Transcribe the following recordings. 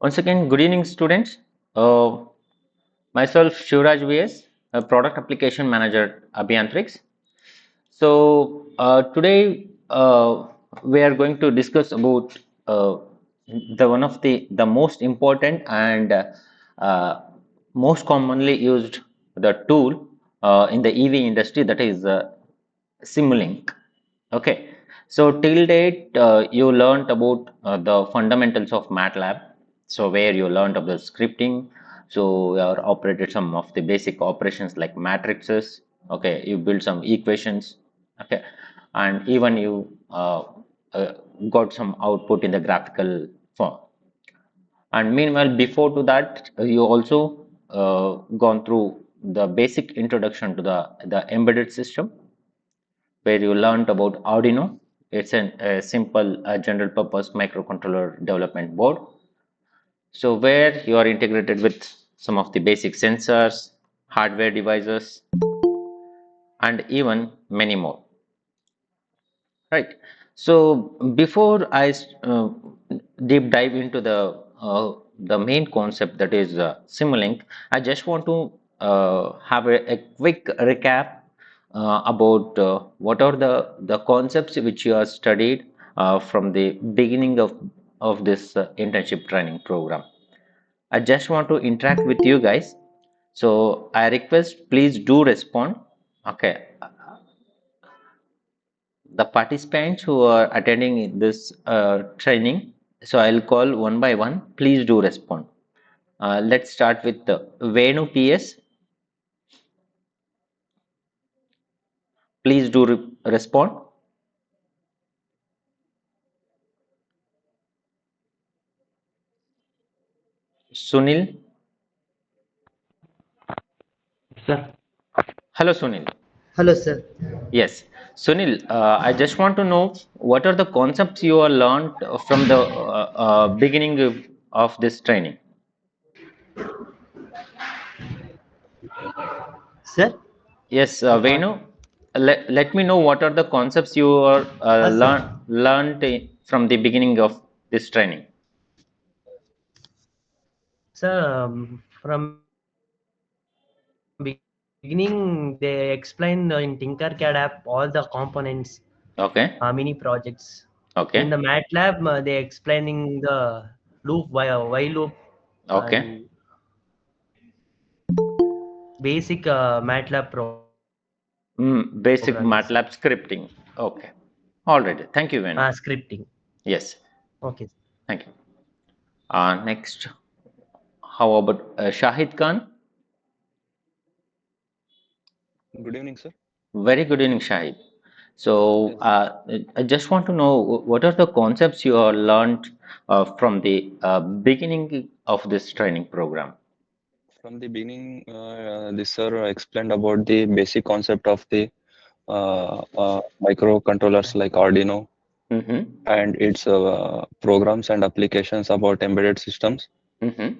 Once again, good evening, students. Uh, Myself, Shivraj VS, a product application manager at Abhiyantrics. Today we are going to discuss about the one of the most important and uh, most commonly used the tool in the EV industry, that is SIMULINK. Okay, so till date, you learned about the fundamentals of MATLAB. So where you learned about the scripting. So you are operated some of the basic operations like matrices. Okay, you build some equations. Okay, and even you uh, got some output in the graphical form. And meanwhile, before to that, you also gone through the basic introduction to the embedded system where you learned about Arduino. It's a simple general purpose microcontroller development board. So where you are integrated with some of the basic sensors, hardware devices, and even many more. Right. So before I deep dive into the main concept, that is Simulink, I just want to have a quick recap about what are the concepts which you have studied from the beginning of this internship training program. I just want to interact with you guys. So I request please do respond. Okay, the participants who are attending this training. So I'll call one by one. Please do respond. Let's start with Venu PS. Please do respond. Sunil. Sir. Hello, Sunil. Hello, sir. Yes, Sunil. I just want to know what are the concepts you are learned from the beginning of this training. Sir? Yes, What? Venu. Let me know what are the concepts you are Sir. learned from the beginning of this training. Sir, from beginning, they explained in Tinkercad app all the components, mini Okay, projects. In the okay, MATLAB, they explaining the loop, while loop, okay. and basic MATLAB programming. Basic MATLAB scripting. Okay. All right. Thank you, Venu. Scripting. Yes, Okay. thank you. Next, how about Shahid Khan? Good evening, sir. Very good evening, Shahid. So, Yes, I just want to know what are the concepts you are learned from the beginning of this training program? from the beginning, this sir explained about the basic concept of the microcontrollers like Arduino Mm-hmm. and its programs and applications about embedded systems. Mm-hmm.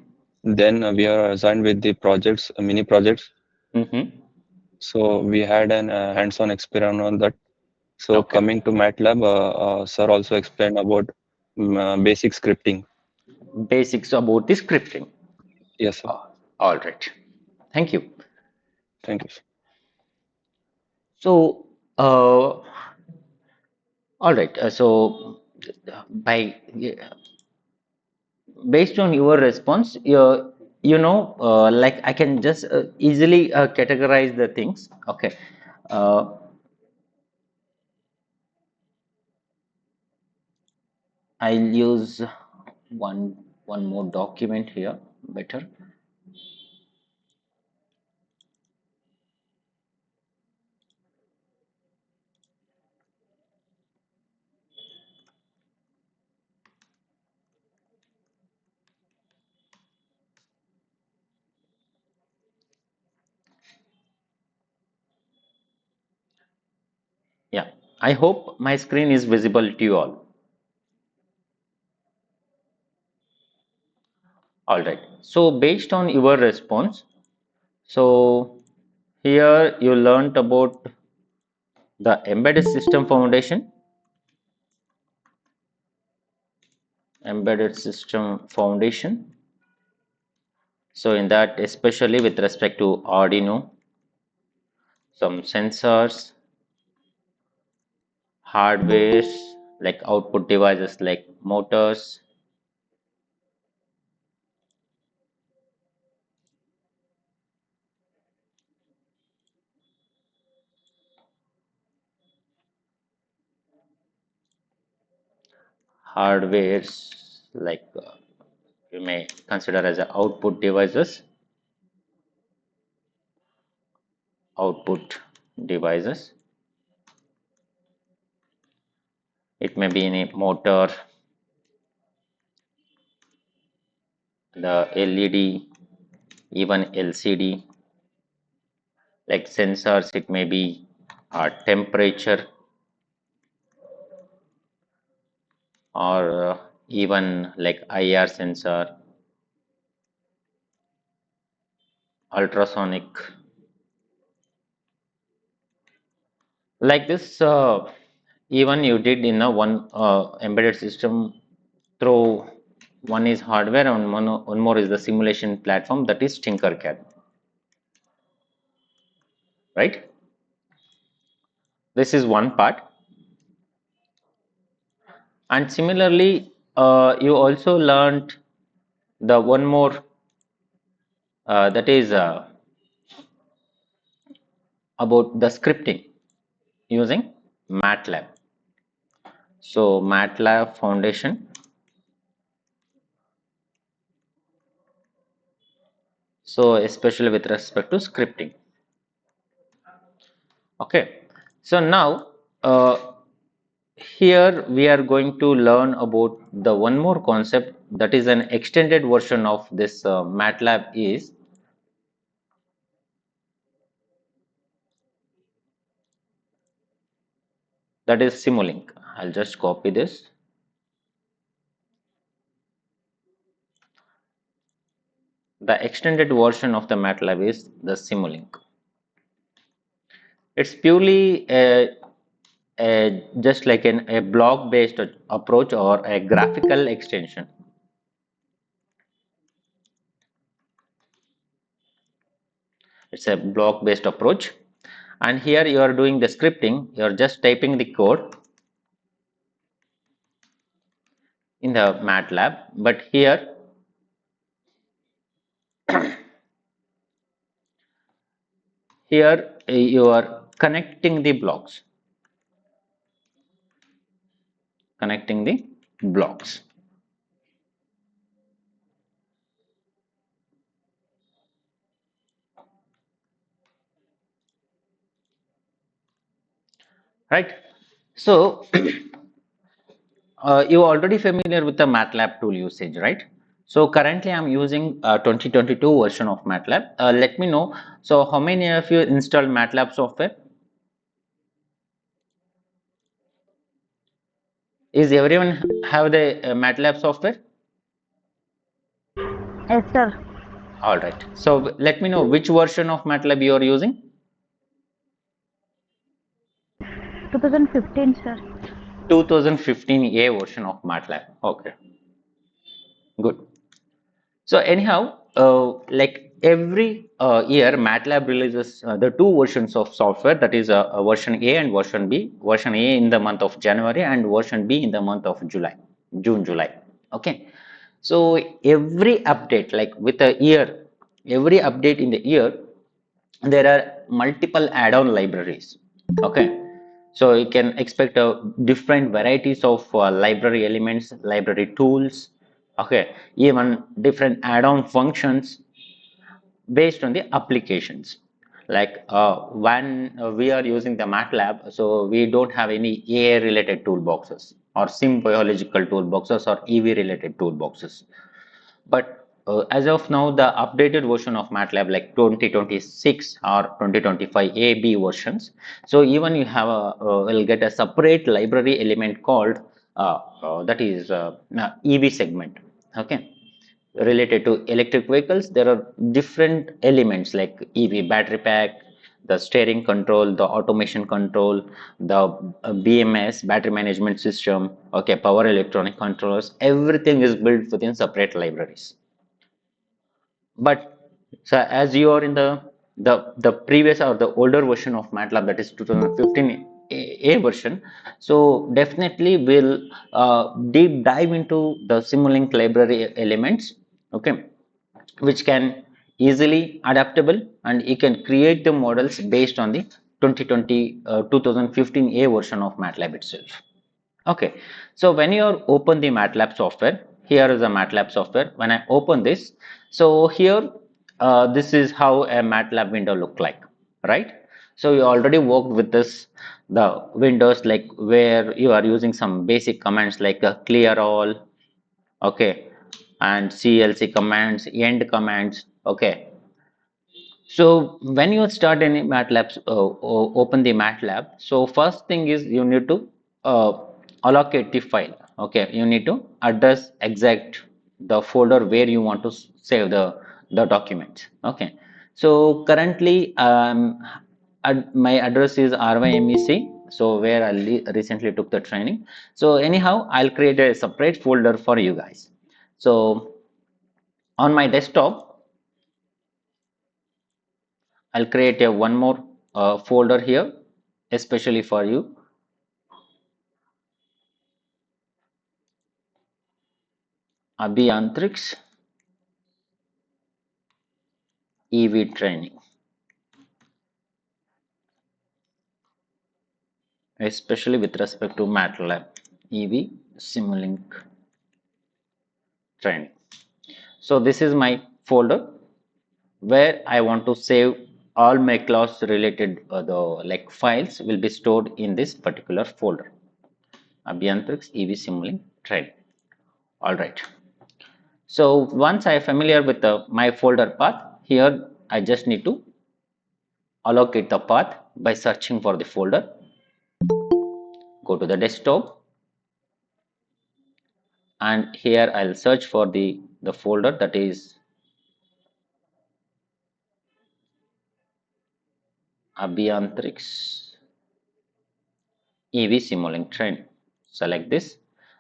Then we are assigned with the projects, mini projects. Mm-hmm. So we had an hands-on experiment on that. So Okay. coming to MATLAB, sir also explained about basic scripting. Basics about the scripting. Yes, sir. All right. Thank you. Thank you, sir. So, all right. By based on your response, like I can just easily categorize the things. Okay. Uh, I'll use one more document here. Better. Yeah. I hope my screen is visible to you all. All right. So based on your response, so here you learned about the embedded system foundation, embedded system foundation. So in that, especially with respect to Arduino, some sensors, hardwares like output devices like motors, hardwares like you may consider as a output devices, output devices. It may be in a motor, the LED, even LCD, like sensors, it may be temperature or even like IR sensor, ultrasonic. Like this, even you did in a one embedded system through one is hardware and one more is the simulation platform, that is Tinkercad, right? This is one part. And similarly, you also learned the one more that is about the scripting using MATLAB. So MATLAB foundation. So especially with respect to scripting. Okay. So now here we are going to learn about the one more concept that is an extended version of this MATLAB is that is Simulink. I'll just copy this. The extended version of the MATLAB is the Simulink. It's purely just like a block-based approach or a graphical extension. It's a block-based approach. And here you are doing the scripting. You are just typing the code in the MATLAB. But here you are connecting the blocks, connecting the blocks. Right. So you already familiar with the MATLAB tool usage, right? So currently I'm using 2022 version of MATLAB. Let me know. So how many of you installed MATLAB software? Is everyone have the MATLAB software? Yes, sir. All right. So let me know which version of MATLAB you are using. 2015, sir. 2015A version of MATLAB. Okay, good. So anyhow, like every year, MATLAB releases the two versions of software. That is version A and version B. Version A in the month of January and version B in the month of July, June, July. Okay. So every update, like with a year, every update in the year, there are multiple add-on libraries. Okay. So you can expect different varieties of library elements, library tools, okay, even different add-on functions based on the applications. Like when we are using the MATLAB, so we don't have any AI related toolboxes or sim biological toolboxes or EV related toolboxes. But as of now, the updated version of MATLAB, like 2026 or 2025 AB versions, so even you have a will get a separate library element called that is EV segment. Okay, related to electric vehicles, there are different elements like EV battery pack, the steering control, the automation control, the BMS, battery management system, okay, power electronic controllers, everything is built within separate libraries. But so as you are in the previous or the older version of MATLAB, that is 2015 A version, so definitely we'll deep dive into the Simulink library elements, okay, which can easily adaptable, and you can create the models based on the 2015 A version of MATLAB itself. Okay, so when you open the MATLAB software, here is a MATLAB software. When I open this, so here this is how a MATLAB window look like, right? So you already worked with this, the windows like where you are using some basic commands like clear all, okay, and CLC commands, end commands, okay. So when you start any MATLAB, open the MATLAB. So first thing is you need to uh, allocate the file. Okay, you need to address exact the folder where you want to save the document. Okay, so currently my address is RYMEC. So where I recently took the training. So anyhow, I'll create a separate folder for you guys. So on my desktop, I'll create a one more folder here, especially for you. Abhiyantriks EV training, especially with respect to MATLAB EV Simulink training. So this is my folder where I want to save all my class related the like files will be stored in this particular folder. Abhiyantriks EV Simulink training. All right. So once I am familiar with my folder path, here I just need to allocate the path by searching for the folder. Go to the desktop, and here I'll search for the folder that is Abhiyantriks EV Simulink Train. Select this.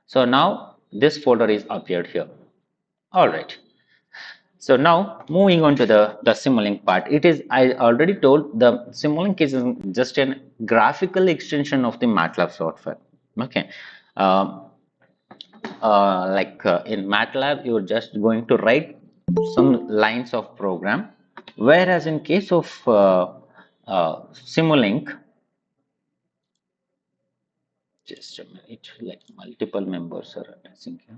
So now this folder is appeared here. All right. So now moving on to the Simulink part. It is, I already told, the Simulink is just a graphical extension of the MATLAB software. Okay. In MATLAB, you're just going to write some lines of program, whereas in case of Simulink, just a minute, like multiple members are addressing here.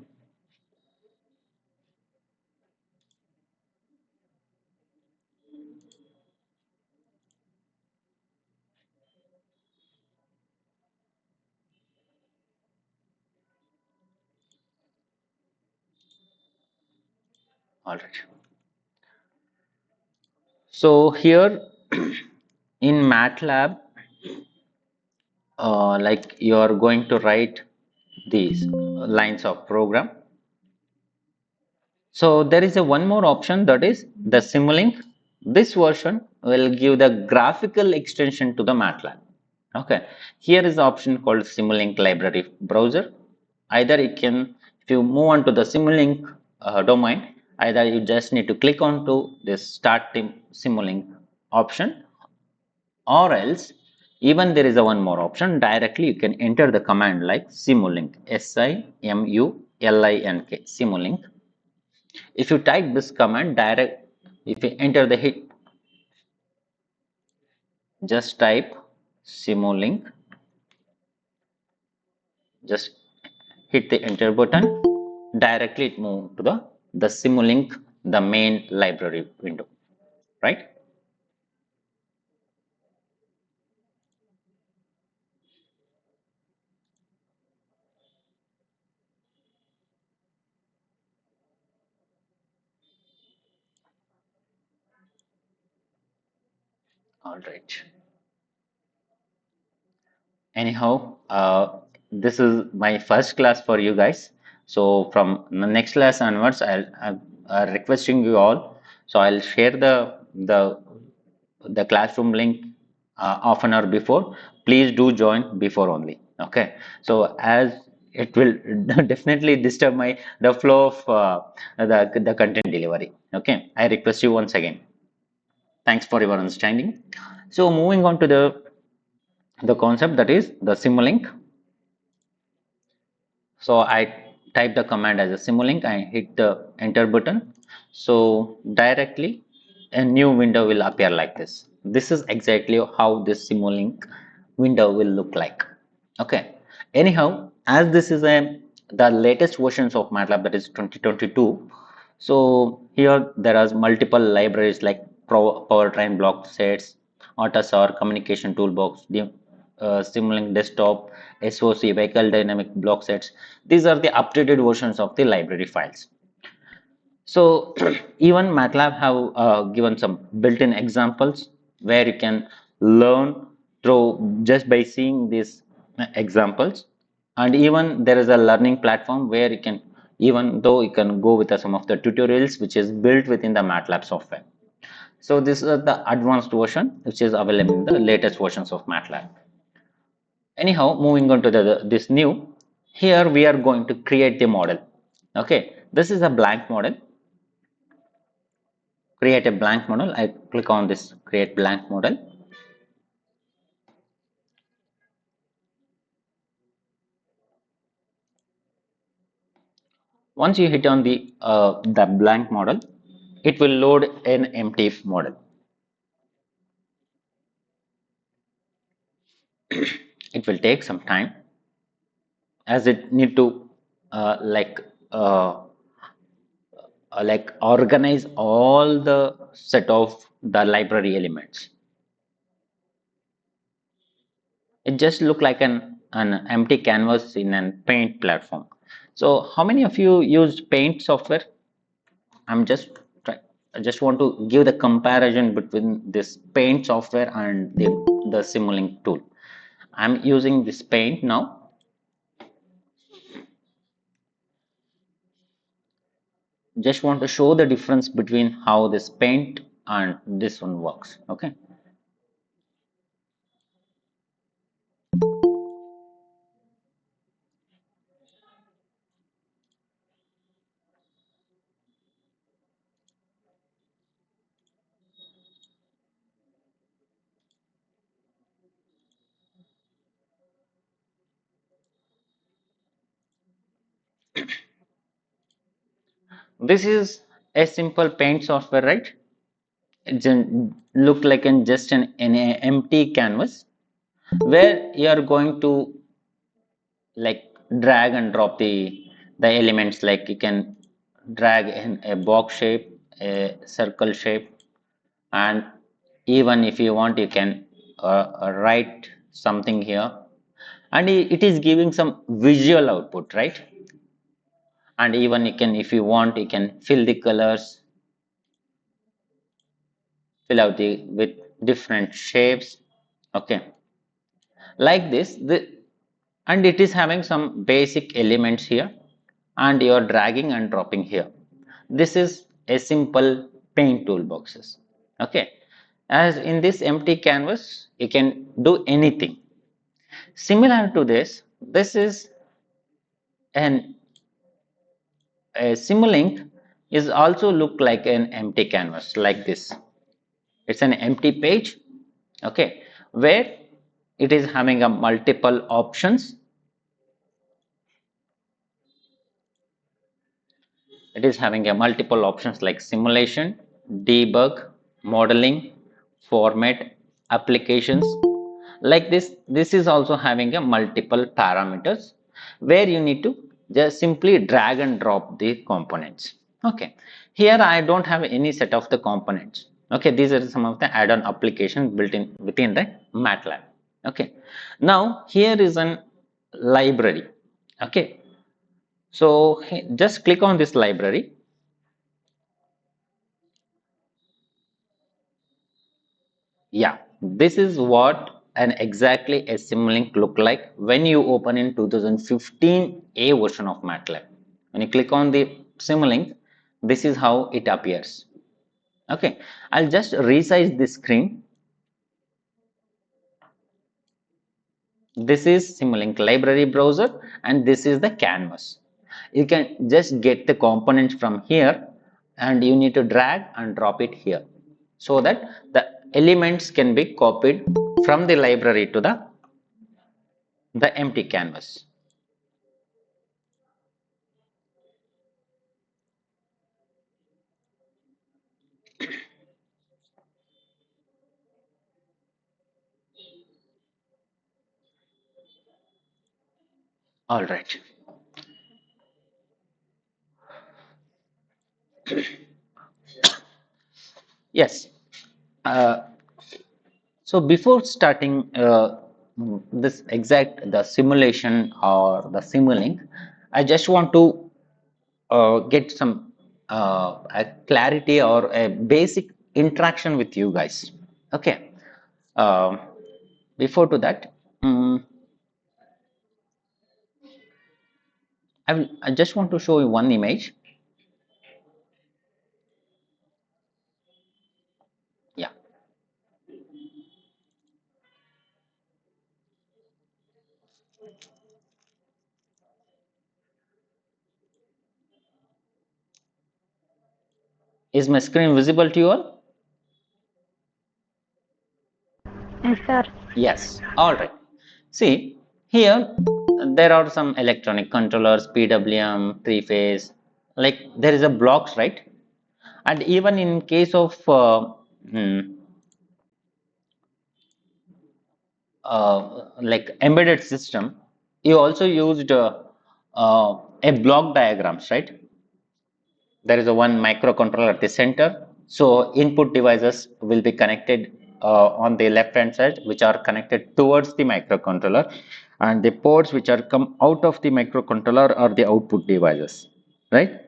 All right. So here in MATLAB, like you are going to write these lines of program. So there is a one more option, that is the Simulink. This version will give the graphical extension to the MATLAB. Okay, here is the option called Simulink library browser. Either it can, if you move on to the Simulink domain, either you just need to click on to this start Simulink option, or else even there is a one more option, directly you can enter the command like Simulink, SIMULINK, Simulink. If you type this command direct, if you enter the hit, just type Simulink, just hit the enter button, directly it move to the Simulink, the main library window, right? All right. Anyhow, this is my first class for you guys. So from the next class onwards, I'm requesting you all. So I'll share the classroom link half an hour before, please do join before only. Okay, so as it will definitely disturb my the flow of the content delivery. Okay, I request you once again. Thanks for your understanding. So moving on to the concept, that is the Simulink. So I type the command as a Simulink, I hit the enter button. So directly a new window will appear like this. This is exactly how this Simulink window will look like. Okay. Anyhow, as this is the latest versions of MATLAB, that is 2022. So here there are multiple libraries like powertrain block sets, AutoSAR, communication toolbox, the Simulink desktop, SOC, vehicle dynamic block sets. These are the updated versions of the library files. So even MATLAB have given some built-in examples where you can learn through just by seeing these examples. And even there is a learning platform where you can, even though you can go with some of the tutorials which is built within the MATLAB software. So this is the advanced version which is available in the latest versions of MATLAB. Anyhow, moving on to this new, here we are going to create the model. Okay, this is a blank model. Create a blank model. I click on this create blank model. Once you hit on the blank model, it will load an empty model. It will take some time as it need to uh, like uh, like organize all the set of the library elements. It just look like an empty canvas in a paint platform. So how many of you used paint software? I'm just try, I just want to give the comparison between this paint software and the Simulink tool. I'm using this paint now. Just want to show the difference between how this paint and this one works. Okay. This is a simple paint software, right? It look like just an empty canvas where you are going to like drag and drop the elements, like you can drag in a box shape, a circle shape, and even if you want you can write something here, and it is giving some visual output, right? And even you can, if you want, you can fill the colors, fill out the with different shapes. Okay, like this and it is having some basic elements here, and you are dragging and dropping here. This is a simple paint toolboxes. Okay, as in this empty canvas you can do anything. Similar to this is an a Simulink is also look like an empty canvas like this. It's an empty page. Okay, where it is having a multiple options. It is having a multiple options like simulation, debug, modeling, format, applications. Like this is also having a multiple parameters where you need to just simply drag and drop the components. Okay, here I don't have any set of the components. Okay, these are some of the add-on applications built in within the MATLAB. Okay, now here is an library. Okay, so just click on this library. Yeah, this is what an exactly a Simulink look like when you open in 2015 A version of MATLAB. When you click on the Simulink, this is how it appears. Okay, I'll just resize the screen. This is Simulink library browser and this is the canvas. You can just get the components from here and you need to drag and drop it here so that the elements can be copied from the library to the empty canvas. All right. Yes. Uh, so before starting this exact the simulation or the Simulink, I just want to get some a clarity or a basic interaction with you guys. Okay. Um, Before to that, I just want to show you one image. Yeah. Is my screen visible to you all? Yes, sir. Yes. All right. See, here there are some electronic controllers, PWM, three-phase, like there is a blocks, right? And even in case of mm, like embedded system, you also used a block diagrams, right? There is a one microcontroller at the center. So input devices will be connected on the left hand side, which are connected towards the microcontroller, and the ports which are come out of the microcontroller are the output devices, right?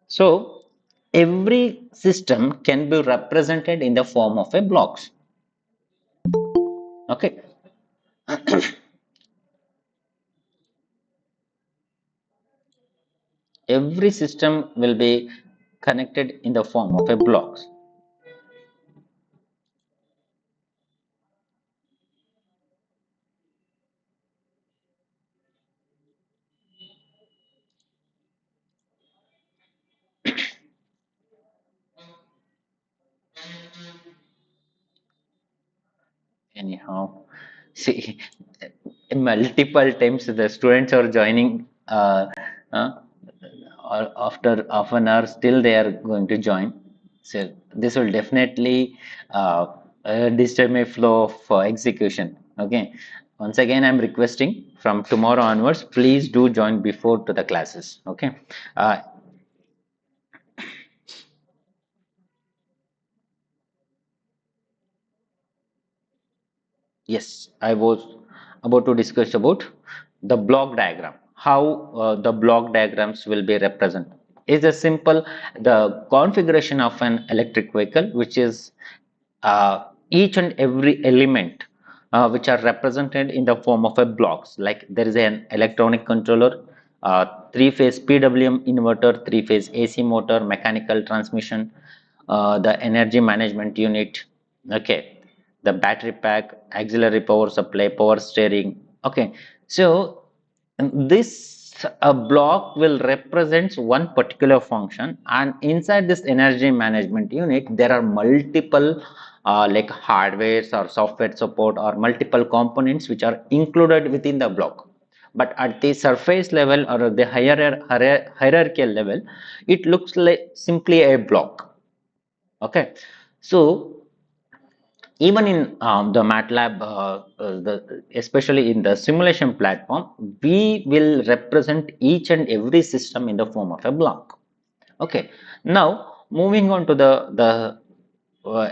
So every system can be represented in the form of a blocks. Okay. Every system will be connected in the form of a blocks. Anyhow, see, multiple times the students are joining uh, or after half an hour, still they are going to join. So this will definitely disturb my flow of execution. Okay. Once again, I'm requesting from tomorrow onwards, please do join before to the classes. Okay. Uh, Yes, I was about to discuss about the block diagram. How the block diagrams will be represented. Is a simple the configuration of an electric vehicle, which is each and every element which are represented in the form of a blocks. Like there is an electronic controller, three-phase PWM inverter, three-phase AC motor, mechanical transmission, the energy management unit. Okay, the battery pack, auxiliary power supply, power steering. Okay, so this block will represent one particular function, and inside this energy management unit there are multiple like hardware or software support or multiple components which are included within the block. But at the surface level or the hierarchical level, it looks like simply a block. Okay, so even in the MATLAB, especially in the simulation platform, we will represent each and every system in the form of a block. Okay. Now moving on to the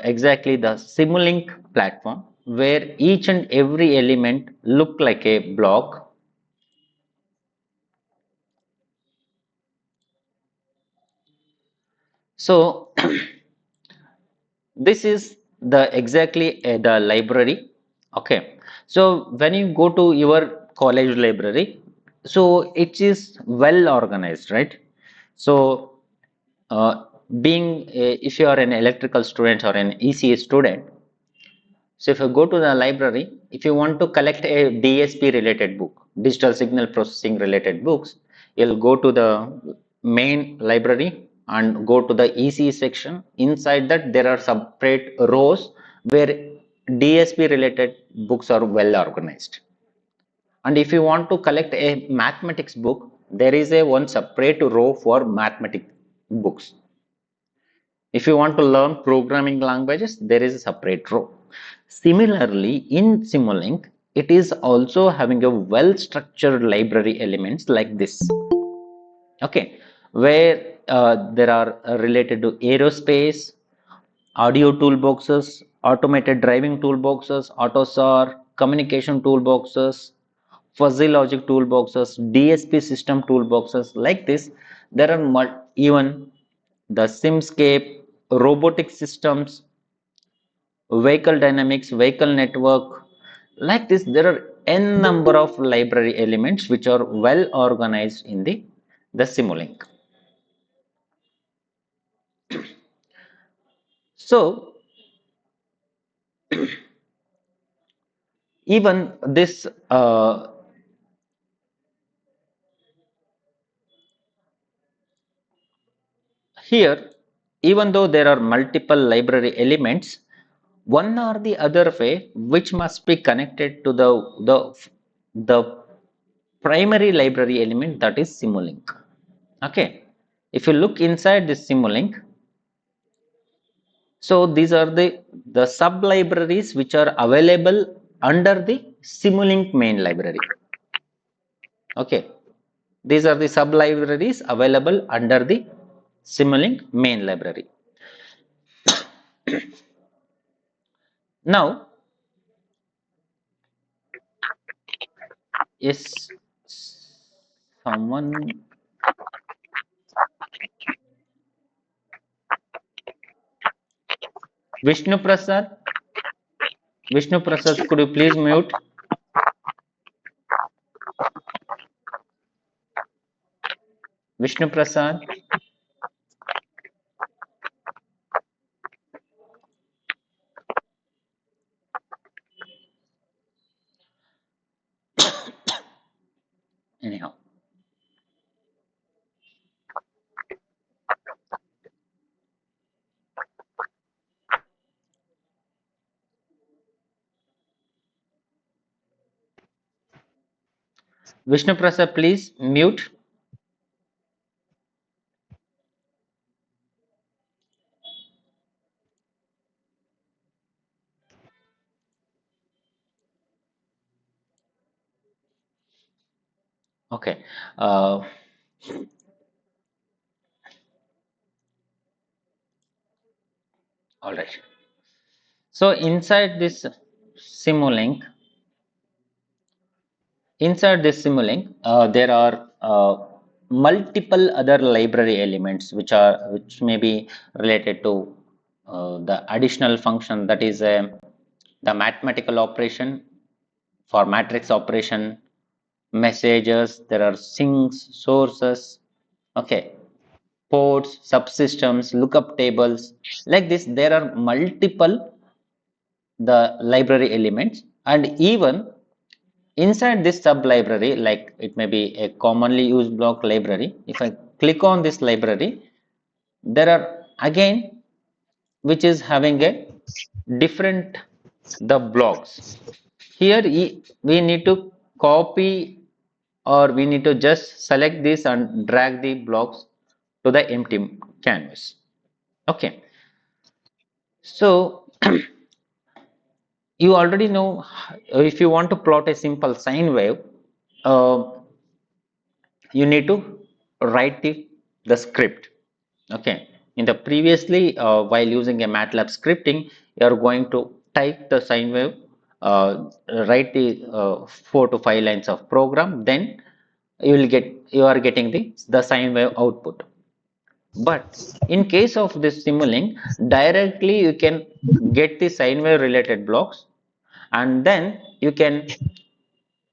exactly the Simulink platform, where each and every element look like a block. So this is the exactly the library. Okay, so when you go to your college library, so it is well organized, right? So being if you are an electrical student or an ECA student, So if you go to the library, if you want to collect a DSP related book, digital signal processing related books, you'll go to the main library and go to the EC section. Inside that there are separate rows where DSP related books are well organized. And if you want to collect a mathematics book, there is a one separate row for mathematics books. If you want to learn programming languages, there is a separate row. Similarly, in Simulink, it is also having a well-structured library elements like this. Okay, where there are related to aerospace, audio toolboxes, automated driving toolboxes, AutoSAR, communication toolboxes, fuzzy logic toolboxes, DSP system toolboxes like this. There are even the SimScape, robotic systems, vehicle dynamics, vehicle network. Like this, there are n number of library elements which are well organized in the Simulink. So even this here, even though there are multiple library elements, one or the other way which must be connected to the primary library element, that is Simulink. Okay, if you look inside this Simulink, so these are the sub libraries which are available under the Simulink main library. Okay, these are the sub libraries available under the Simulink main library. Now, is someone Vishnu Prasad? Vishnu Prasad, could you please mute? Vishnu Prasad. Anyhow, Vishnu Prasad, please mute. Okay. All right. So Simulink, inside this Simulink, there are multiple other library elements which may be related to the additional function, that is the mathematical operation for matrix operation, messages. There are sinks, sources. Okay, ports, subsystems, lookup tables. Like this, there are multiple the library elements, and even inside this sub library, like it may be a commonly used block library. If I click on this library, there are again which is having a different the blocks. Here we need to copy, or we need to just select this and drag the blocks to the empty canvas. Okay, so you already know, if you want to plot a simple sine wave, uh, you need to write the script. Okay, in the previously while using a MATLAB scripting, you are going to type the sine wave, uh, write the 4 to 5 lines of program, then you are getting the sine wave output. But in case of this Simulink, directly you can get the sine wave related blocks, and then you can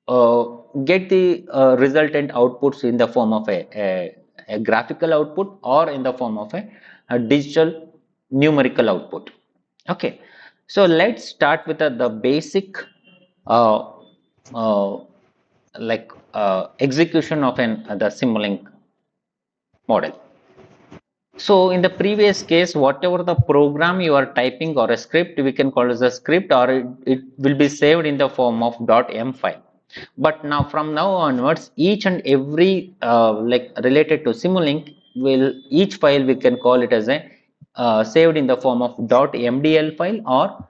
uh, get the resultant outputs in the form of a graphical output, or in the form of a digital numerical output. Okay, So let's start with the basic uh, uh, execution of the Simulink model. So in the previous case, whatever the program you are typing or a script, we can call it a script, or it will be saved in the form of .m file. But now from now onwards, each and every related to Simulink will each file we can call it as a saved in the form of .mdl file or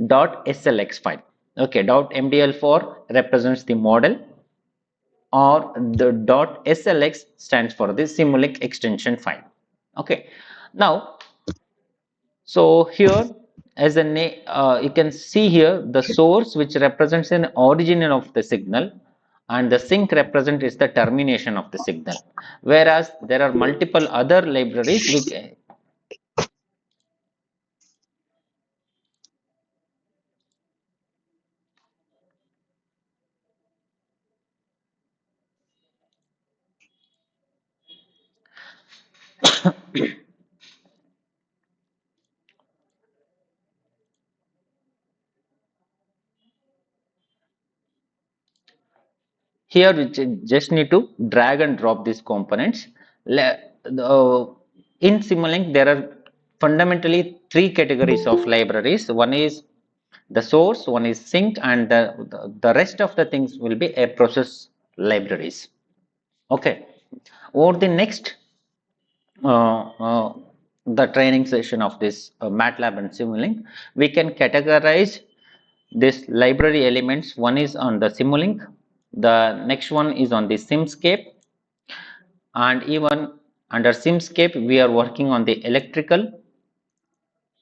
.slx file. Okay, .mdl for represents the model, or the .slx stands for the Simulink extension file. Okay, now so here as a you can see here the source which represents an origin of the signal, and the sink represent is the termination of the signal, whereas there are multiple other libraries which here we just need to drag and drop these components. In Simulink there are fundamentally three categories of libraries. One is the source, one is sink, and the rest of the things will be a process libraries. Okay, over the next uh, uh, the training session of this MATLAB and Simulink, we can categorize this library elements. One is on the Simulink, the next one is on the Simscape, and even under Simscape we are working on the electrical,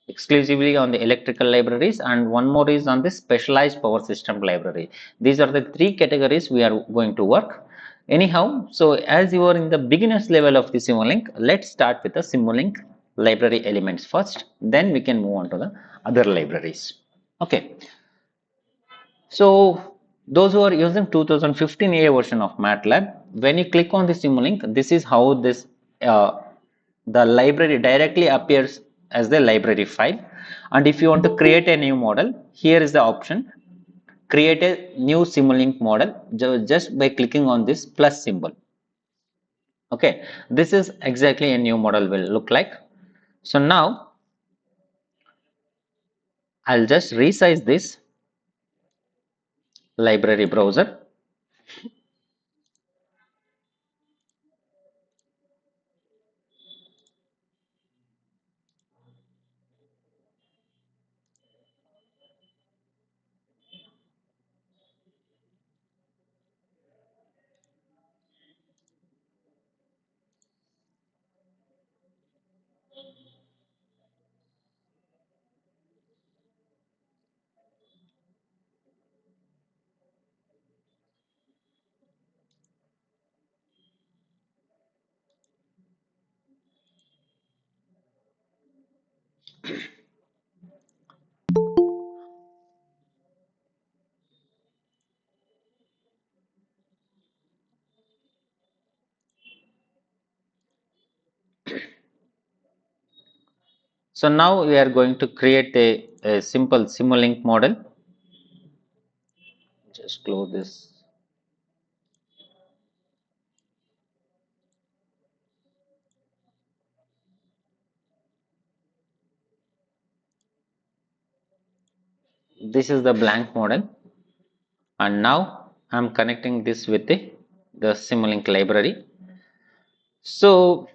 exclusively on the electrical libraries, and one more is on the specialized power system library. These are the three categories we are going to work. Anyhow, so as you are in the beginners level of the Simulink, let's start with the Simulink library elements first, then we can move on to the other libraries. Okay, so those who are using 2015 A version of MATLAB, when you click on the Simulink, this is how this the library directly appears as the library file. And if you want to create a new model, here is the option: create a new Simulink model just by clicking on this plus symbol. Okay, this is exactly a new model will look like. So now I'll just resize this library browser. So now we are going to create a simple Simulink model. Just close this. This is the blank model, and now I'm connecting this with the Simulink library. So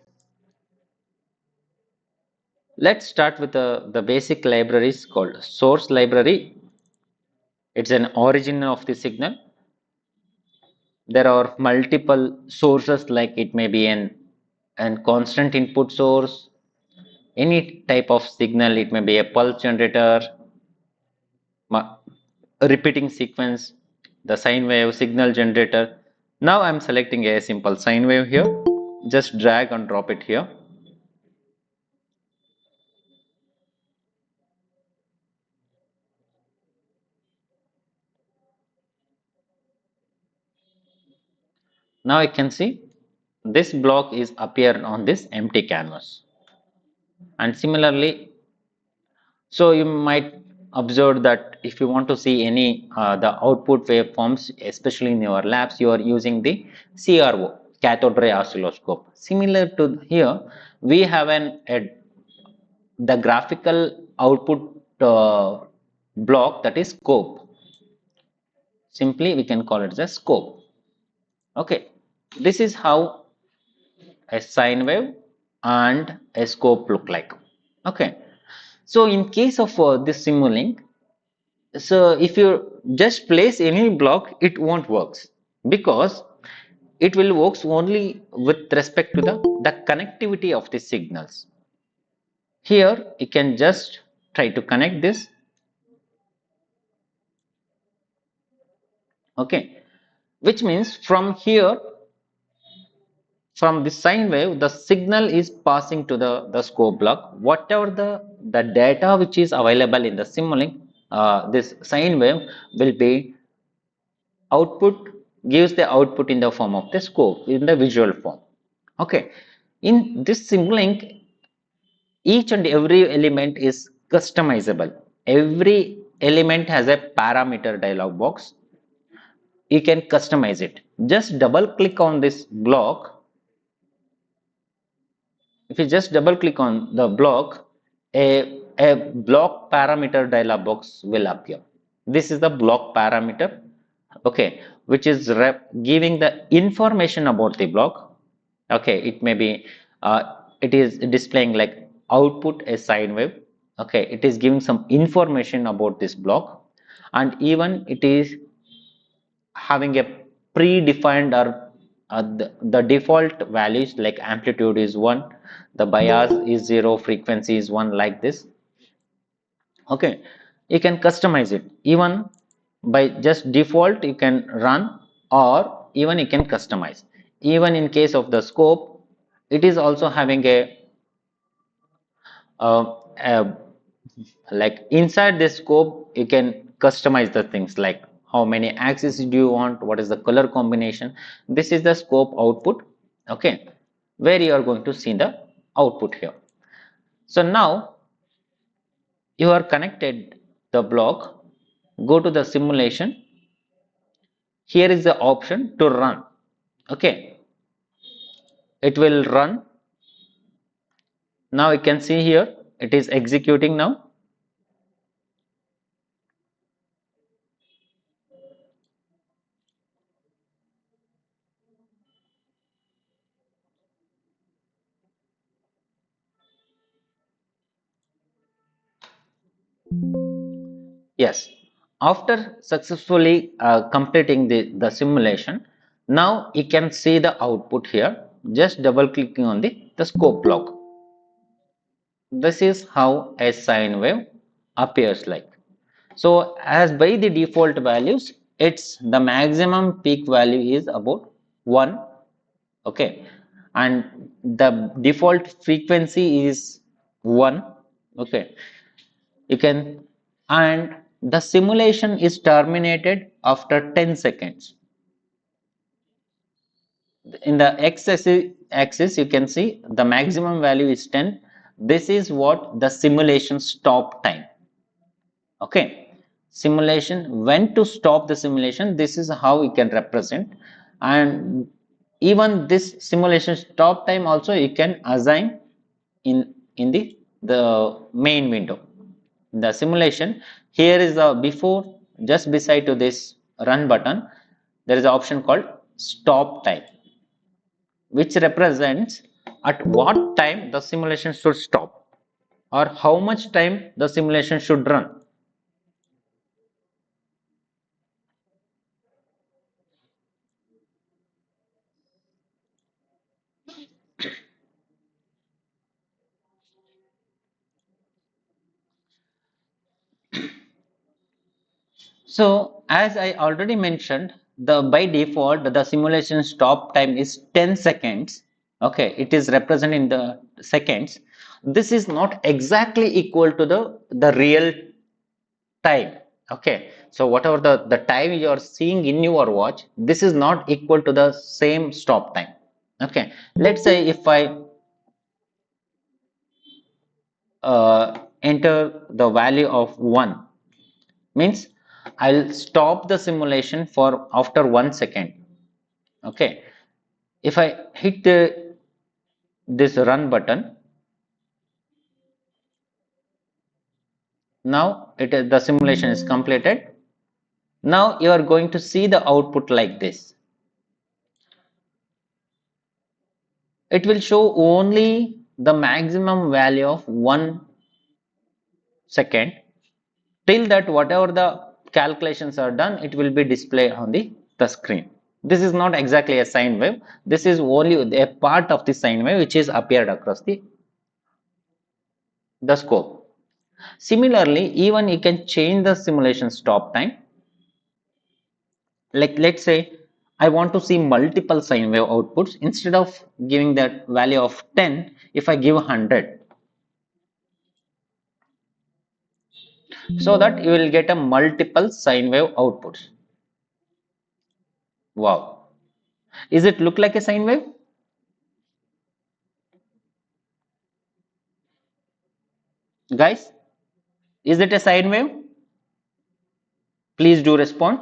let's start with the basic libraries called source library. It's an origin of the signal. There are multiple sources, like it may be an constant input source, any type of signal, it may be a pulse generator, a repeating sequence, the sine wave signal generator. Now I'm selecting a simple sine wave here. Just drag and drop it here. Now I can see this block is appeared on this empty canvas. And similarly, so you might observed that if you want to see any the output waveforms, especially in your labs, you are using the CRO, cathode ray oscilloscope. Similar to here, we have the graphical output block, that is scope. Simply we can call it the scope. Okay, this is how a sine wave and a scope look like. Okay, so in case of this Simulink, so if you just place any block, it won't works, because it will works only with respect to the connectivity of the signals. Here you can just try to connect this. Okay, which means from here, from the sine wave, the signal is passing to the scope block. Whatever the data which is available in the Simulink, this sine wave will be output, gives the output in the form of the scope, in the visual form. Okay, in this Simulink, each and every element is customizable. Every element has a parameter dialog box. You can customize it. Just double click on this block. If you just double click on the block, a block parameter dialog box will appear. This is the block parameter, okay, which is giving the information about the block. Okay, it may be it is displaying like output a sine wave. Okay, it is giving some information about this block, and even it is having a predefined or the default values, like amplitude is 1, the bias is 0, frequency is 1, like this. Okay, you can customize it even by just default, you can run, or even you can customize. Even in case of the scope, it is also having a like inside this scope you can customize the things, like how many axes do you want, what is the color combination. This is the scope output, okay, where you are going to see the output here. So now you are connected the block, go to the simulation. Here is the option to run. Okay, it will run. Now you can see here it is executing now. Yes, after successfully completing the simulation, now you can see the output here. Just double clicking on the scope block. This is how a sine wave appears like. So as by the default values, it's the maximum peak value is about 1. Okay, and the default frequency is 1. Okay, you can, and the simulation is terminated after 10 seconds. In the x-axis you can see the maximum value is 10. This is what the simulation stop time. Okay, simulation, when to stop the simulation, this is how we can represent. And even this simulation stop time also you can assign in the main window. The simulation, here is the before, just beside to this run button, there is an option called stop time, which represents at what time the simulation should stop, or how much time the simulation should run. So as I already mentioned, the by default the simulation stop time is 10 seconds. Okay, it is represented in the seconds. This is not exactly equal to the real time. Okay, so whatever the time you are seeing in your watch, this is not equal to the same stop time. Okay, let's say if I enter the value of 1, means I'll stop the simulation for after 1 second. Okay, if I hit this run button, now the simulation is completed. Now you are going to see the output like this. It will show only the maximum value of 1 second. Till that, whatever the calculations are done, it will be displayed on the screen. This is not exactly a sine wave. This is only a part of the sine wave which is appeared across the scope. Similarly, even you can change the simulation stop time. Like let's say I want to see multiple sine wave outputs. Instead of giving that value of 10, if I give 100, so that you will get a multiple sine wave outputs. Wow. Is it look like a sine wave? Guys, is it a sine wave? Please do respond.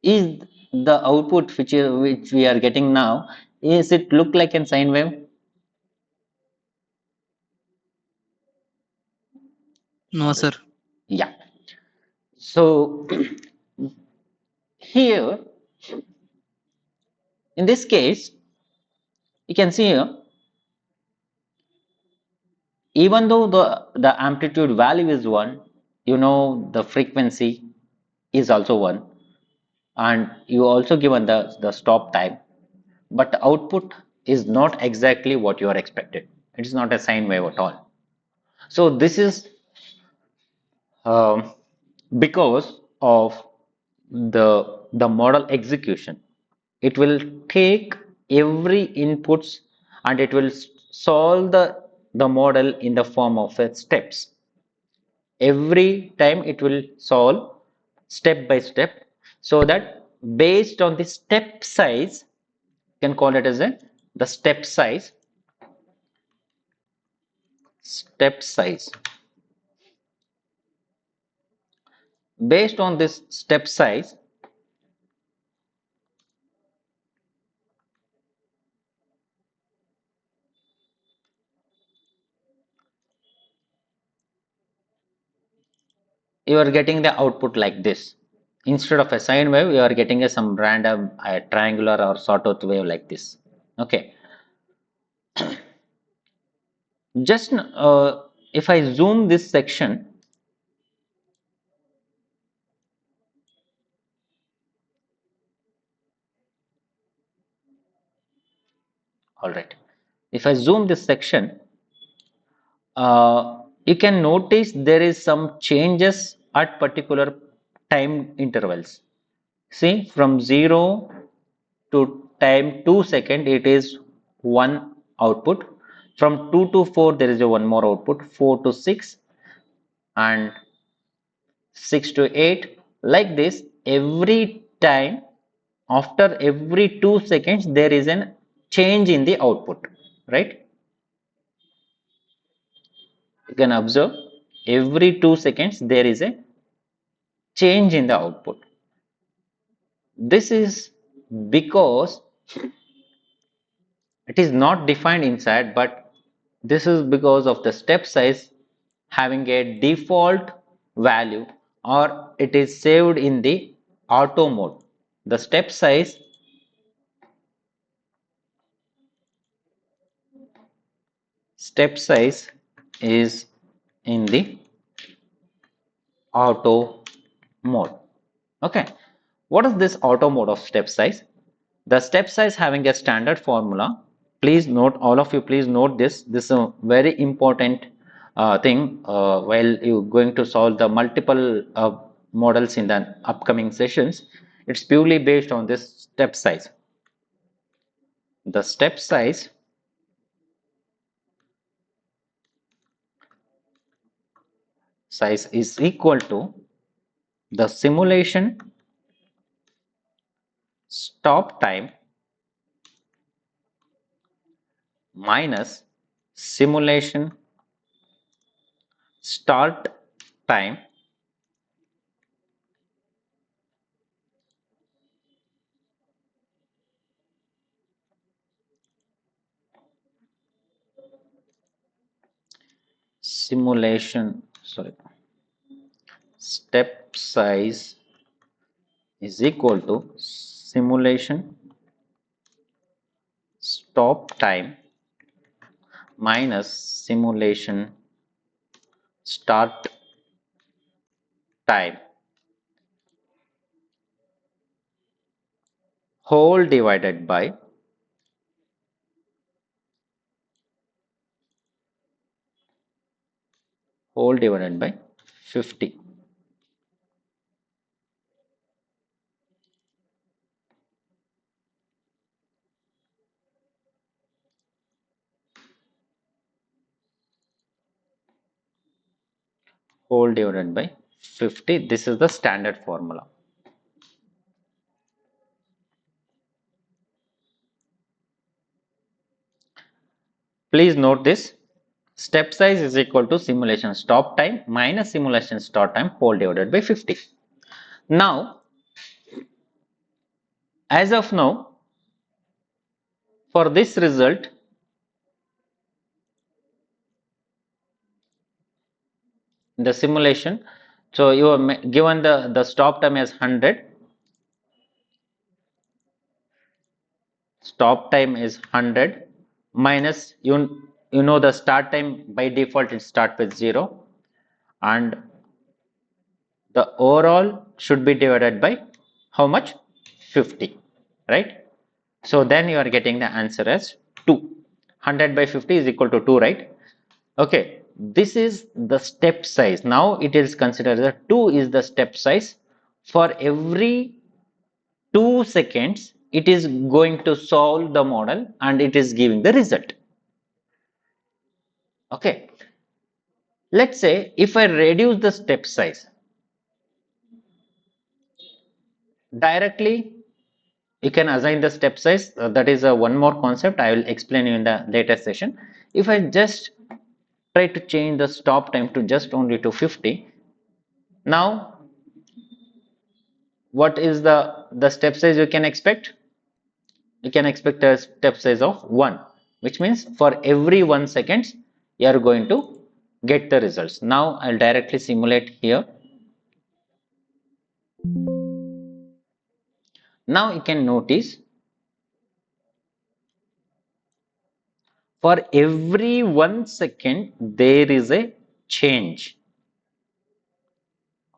Is the output which we are getting now, is it look like a sine wave? No, sir. Yeah. So here in this case, you can see here, even though the amplitude value is 1, you know the frequency is also 1, and you also given the stop time, but the output is not exactly what you are expected. It is not a sine wave at all. So this is because of the model execution. It will take every inputs and it will solve the model in the form of steps. Every time it will solve step by step, so that based on the step size, you can call it as the step size. Based on this step size, you are getting the output like this. Instead of a sine wave, you are getting some random triangular or sawtooth wave like this. Okay, just if I zoom this section, all right, if I zoom this section, you can notice there is some changes at particular time intervals. See, from 0 to time 2 second, it is one output. From 2 to 4, there is a one more output. 4 to 6 and 6 to 8. Like this, every time, after every 2 seconds, there is a change in the output, right? You can observe every 2 seconds there is a change in the output. This is because it is not defined inside, but this is because of the step size having a default value, or it is saved in the auto mode. The step size is in the auto mode. Okay, what is this auto mode of step size? The step size having a standard formula. Please note, all of you, please note this. This is a very important thing while you going to solve the multiple models in the upcoming sessions. It's purely based on this step size. The step size is equal to the simulation stop time minus simulation start time step size is equal to simulation stop time minus simulation start time whole divided by 50. Whole divided by 50. This is the standard formula. Please note this. Step size is equal to simulation stop time minus simulation start time whole divided by 50. Now, as of now, for this result, the simulation, so you are given the stop time as 100, stop time is 100 minus you know the start time by default it start with 0 and the overall should be divided by how much? 50, right? So then you are getting the answer as 2. 100 by 50 is equal to 2, right? Okay, this is the step size. Now it is considered that 2 is the step size. For every 2 seconds, it is going to solve the model and it is giving the result. Okay, let's say if I reduce the step size, directly you can assign the step size. That is one more concept I will explain you in the later session. If I just try to change the stop time to just only to 50, now what is the step size you can expect? You can expect a step size of 1, which means for every 1 seconds you are going to get the results. Now I'll directly simulate here. Now you can notice for every 1 second there is a change.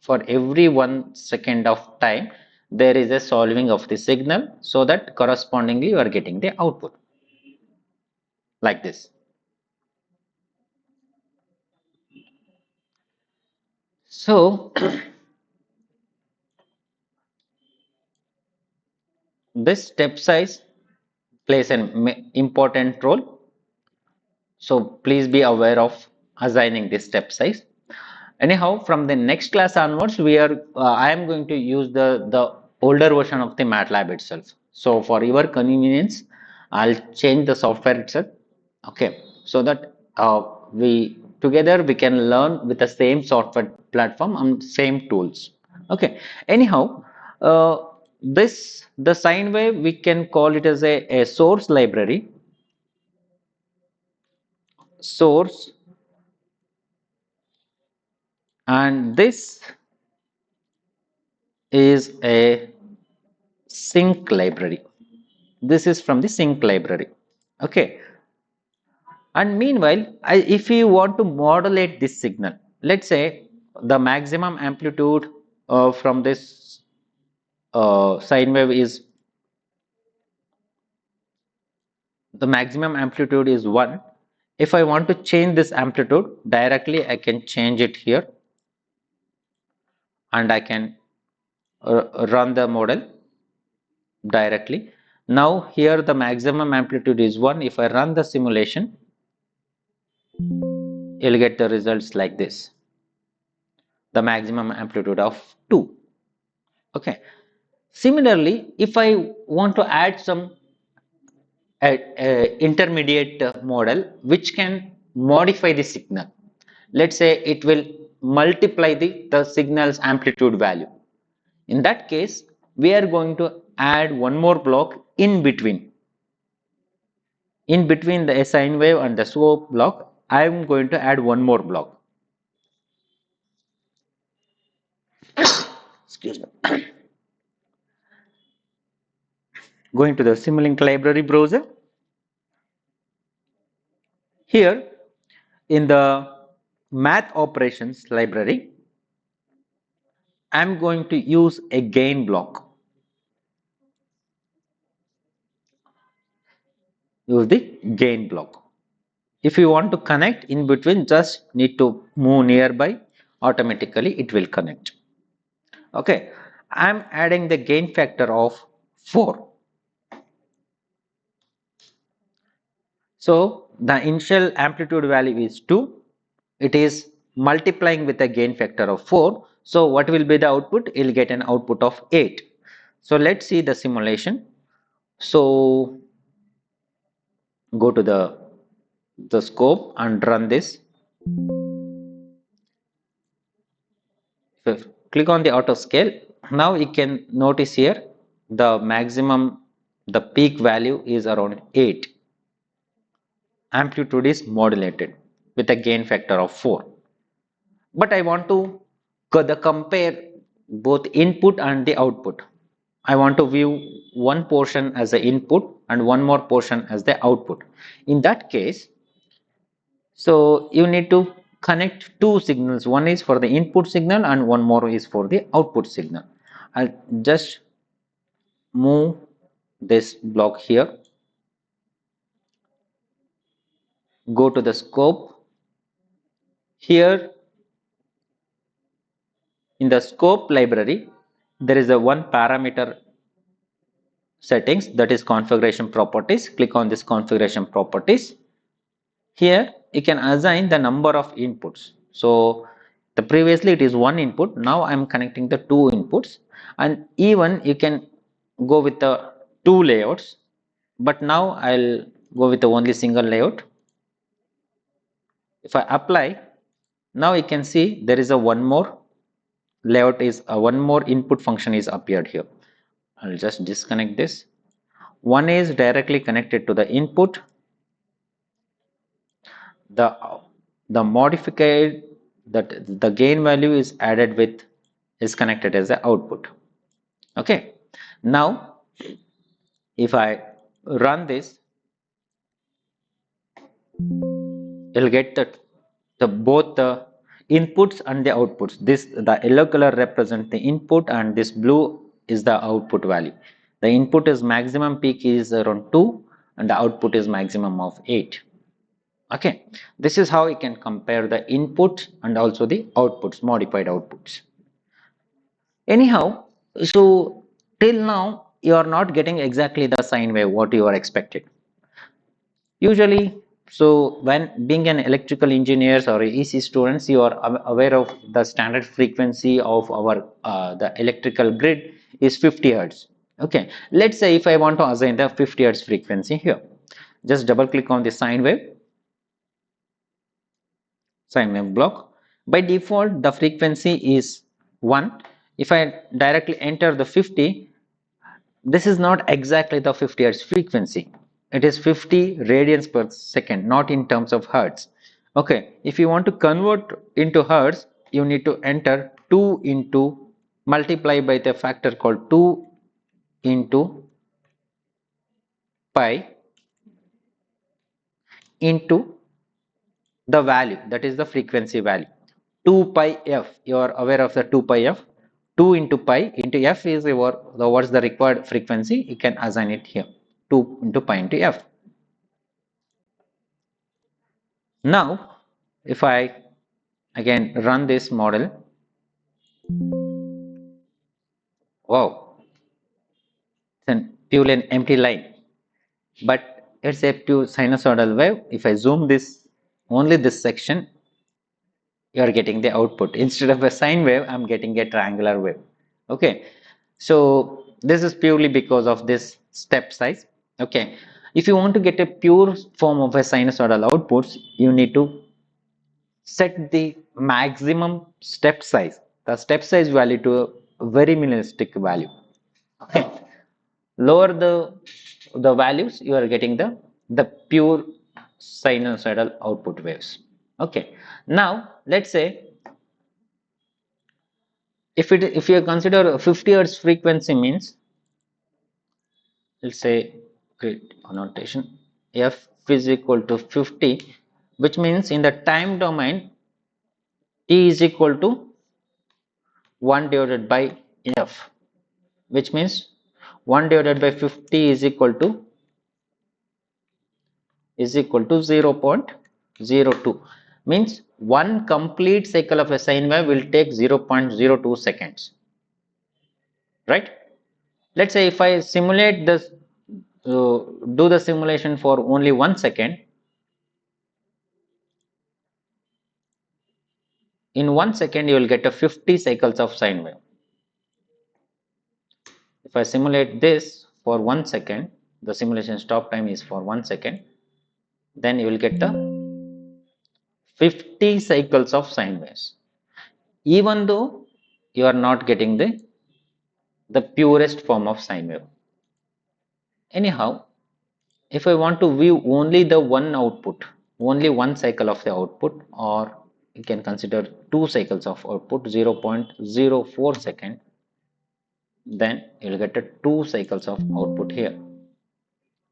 For every 1 second of time there is a solving of the signal, so that correspondingly you are getting the output like this. So this step size plays an important role. So please be aware of assigning this step size. Anyhow, from the next class onwards, I am going to use the older version of the MATLAB itself. So for your convenience, I'll change the software itself. Okay, so that we together we can learn with the same software platform and same tools. Okay. Anyhow, this the sine wave we can call it as a source library. Source, and this is a sync library. This is from the sync library. Okay. And meanwhile, if you want to modulate this signal, let's say the maximum amplitude from this sine wave is the maximum amplitude is 1. If I want to change this amplitude directly, I can change it here and I can run the model directly. Now here the maximum amplitude is 1. If I run the simulation, you'll get the results like this. The maximum amplitude of 2. Okay. Similarly, if I want to add some a intermediate model which can modify the signal. Let's say it will multiply the signal's amplitude value. In that case, we are going to add one more block in between. In between the sine wave and the slope block, I am going to add one more block. Excuse me. Going to the Simulink library browser. Here in the math operations library, I am going to use a gain block. Use the gain block. If you want to connect in between, just need to move nearby, automatically it will connect. Okay, I am adding the gain factor of 4. So the initial amplitude value is 2. It is multiplying with a gain factor of 4. So what will be the output? You will get an output of 8. So let's see the simulation. So go to the scope and run this. So click on the auto scale. Now you can notice here the maximum, the peak value is around 8. Amplitude is modulated with a gain factor of 4. But I want to compare both input and the output. I want to view one portion as the input and one more portion as the output. In that case, so you need to connect two signals. One is for the input signal and one more is for the output signal. I'll just move this block here. Go to the scope. Here in the scope library, there is a one parameter settings, that is configuration properties. Click on this configuration properties. Here you can assign the number of inputs. So the previously it is one input, now I am connecting the two inputs, and even you can go with the two layouts, but now I'll go with the only single layout. If I apply, now you can see there is a one more layout, is a one more input function is appeared here. I'll just disconnect this. One is directly connected to the input. The modified, that the gain value is added with, is connected as the output. Okay, now if I run this, you'll get the both the inputs and the outputs. This, the yellow color represents the input and this blue is the output value. The input is maximum peak is around 2 and the output is maximum of 8. Okay, this is how you can compare the inputs and also the outputs, modified outputs. Anyhow, so till now you are not getting exactly the sine wave what you are expected. Usually, so when being an electrical engineers or EC students, you are aware of the standard frequency of our the electrical grid is 50 hertz. Okay, let's say if I want to assign the 50 hertz frequency here, just double click on the sine wave block. By default, the frequency is 1. If I directly enter the 50, this is not exactly the 50 hertz frequency. It is 50 radians per second, not in terms of hertz. Okay, if you want to convert into hertz, you need to enter 2 into, multiply by the factor called 2 into pi into the value, that is the frequency value, 2 pi f. You are aware of the 2 pi f. 2 into pi into f is what's the required frequency, you can assign it here, 2 into pi into f. Now if I again run this model, wow, it's an purely an empty line, but it's a pure sinusoidal wave. If I zoom this, only this section, you are getting the output. Instead of a sine wave, I'm getting a triangular wave. Okay, so this is purely because of this step size. Okay, If you want to get a pure form of a sinusoidal outputs, you need to set the maximum step size, the step size value to a very minimalistic value. Okay. Lower the values, you are getting the pure sinusoidal output waves. Okay. Now let's say if you consider 50 hertz frequency means, let's say, great annotation, f is equal to 50, which means in the time domain t is equal to 1 divided by f, which means 1 divided by 50 is equal to 0.02, means one complete cycle of a sine wave will take 0.02 seconds, right? Let's say if I simulate this, do the simulation for only 1 second. In 1 second you will get a 50 cycles of sine wave. If I simulate this for 1 second, the simulation stop time is for 1 second, then you will get the 50 cycles of sine waves, even though you are not getting the purest form of sine wave. Anyhow, if I want to view only the one output, only one cycle of the output, or you can consider two cycles of output, 0.04 second, then you will get a two cycles of output here.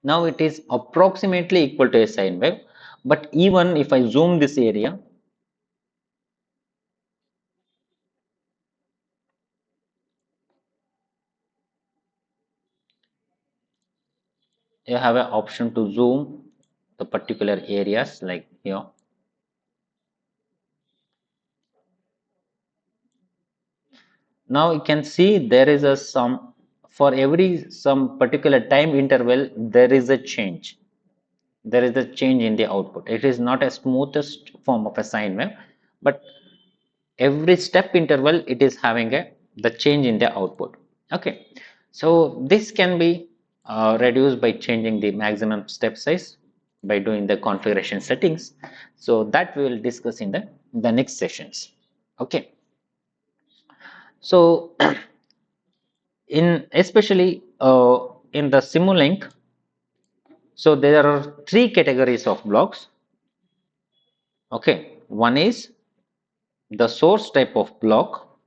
Now it is approximately equal to a sine wave, but even if I zoom this area, you have an option to zoom the particular areas like here. Now you can see there is a some, for every some particular time interval there is a change. There is a change in the output. It is not a smoothest form of a sine wave, but every step interval it is having the change in the output. Okay, so this can be reduced by changing the maximum step size by doing the configuration settings. So that we will discuss in the next sessions. Okay, so in especially in the Simulink, so there are three categories of blocks. Okay, one is the source type of block,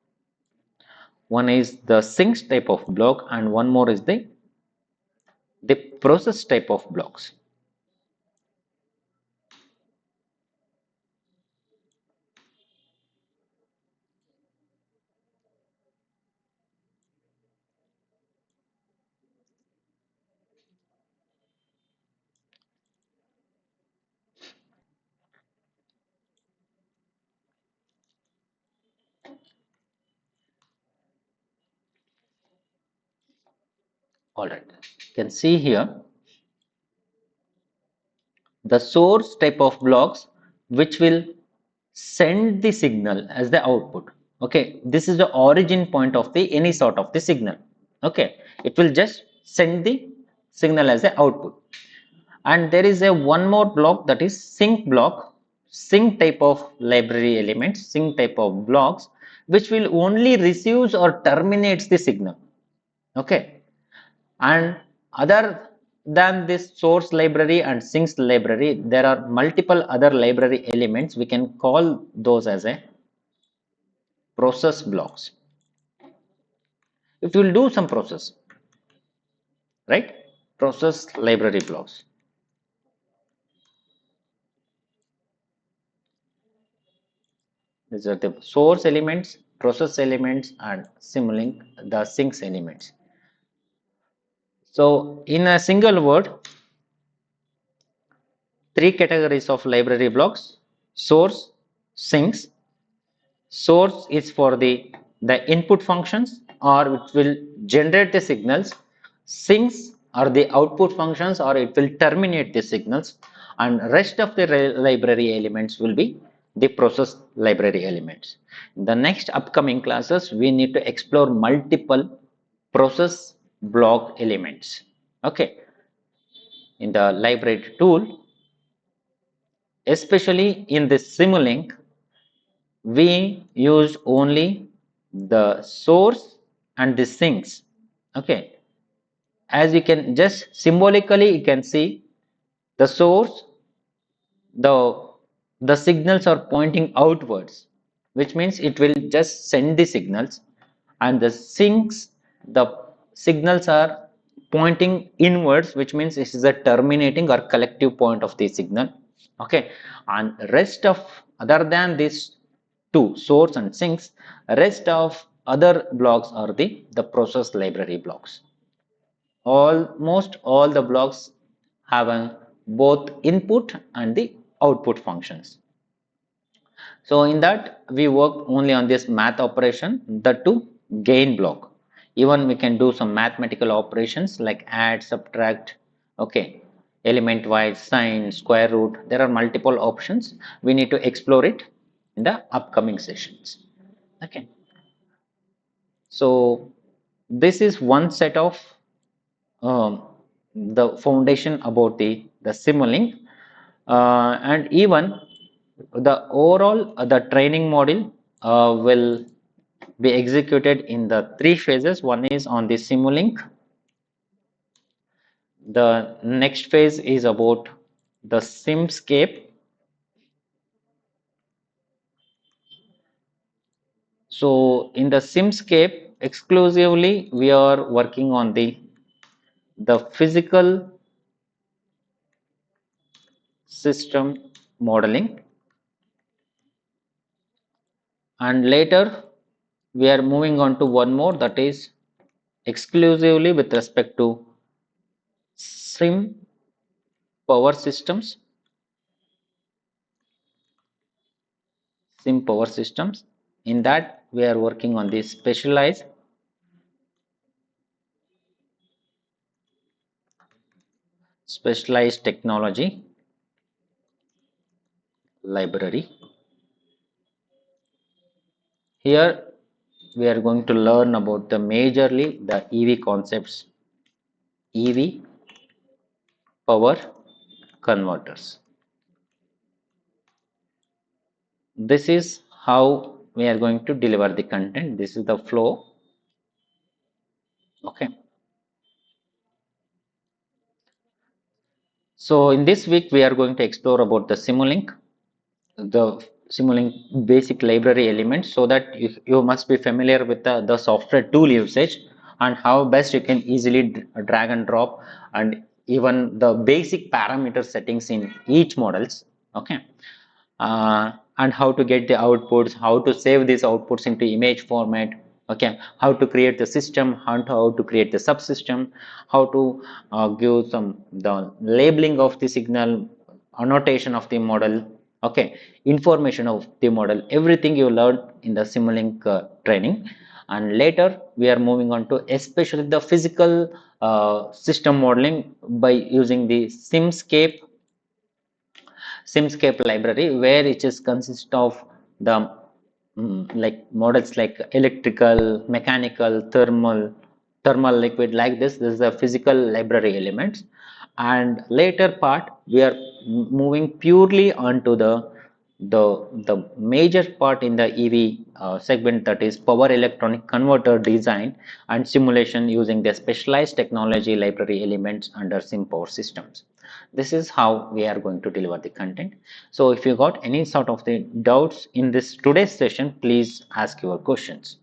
one is the sinks type of block, and one more is the process type of blocks. All right, you can see here the source type of blocks which will send the signal as the output. Okay, this is the origin point of the any sort of the signal. Okay, it will just send the signal as the output. And there is a one more block, that is sync block, sync type of library elements, sync type of blocks, which will only receives or terminates the signal. Okay, and other than this source library and syncs library, there are multiple other library elements. We can call those as a process blocks. If you will do some process, right, process library blocks. These are the source elements, process elements, and Simulink, the sinks elements. So in a single word, three categories of library blocks: source, sinks. Source is for the input functions, or it will generate the signals. Sinks are the output functions, or it will terminate the signals, and rest of the library elements will be the process library elements. In the next upcoming classes, we need to explore multiple process block elements. Okay, in the library tool, especially in this Simulink, we use only the source and the sinks. Okay, as you can just symbolically you can see the source, the the signals are pointing outwards, which means it will just send the signals, and the sinks, the signals are pointing inwards, which means this is a terminating or collective point of the signal. Okay, and rest of, other than these two, source and sinks, rest of other blocks are the process library blocks. Almost all the blocks have both input and the output functions. So in that we work only on this math operation, the to gain block. Even we can do some mathematical operations like add, subtract, okay, element wise, sign, square root. There are multiple options. We need to explore it in the upcoming sessions. Okay. So this is one set of um, the foundation about the Simulink, and even the overall the training module will be executed in the three phases. One is on the Simulink. The next phase is about the Simscape. So in the Simscape exclusively we are working on the physical system modeling, and later we are moving on to one more, that is exclusively with respect to sim power systems. In that we are working on the specialized technology library. Here we are going to learn about the majorly the EV concepts, EV power converters. This is how we are going to deliver the content. This is the flow. Okay. So in this week we are going to explore about the Simulink, the Simulink basic library elements, so that you must be familiar with the software tool usage and how best you can easily drag and drop, and even the basic parameter settings in each models. Okay. And how to get the outputs, how to save these outputs into image format, okay, how to create the system, how to create the subsystem, how to give some the labeling of the signal, annotation of the model, okay, information of the model, everything you learned in the Simulink training. And later we are moving on to especially the physical system modeling by using the Simscape library, where it is consist of the like models like electrical, mechanical, thermal, liquid, like this. This is the physical library elements. And later part we are moving purely onto the major part in the EV segment, that is power electronic converter design and simulation using the specialized technology library elements under SimPower systems. This is how we are going to deliver the content. So if you got any sort of the doubts in this today's session, please ask your questions.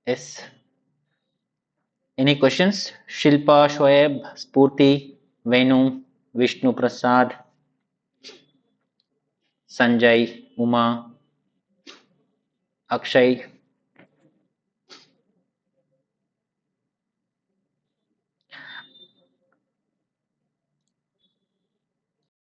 Yes, any questions? Shilpa, Shoaib, Spurti, Venu, Vishnu Prasad, Sanjay, Uma, Akshay.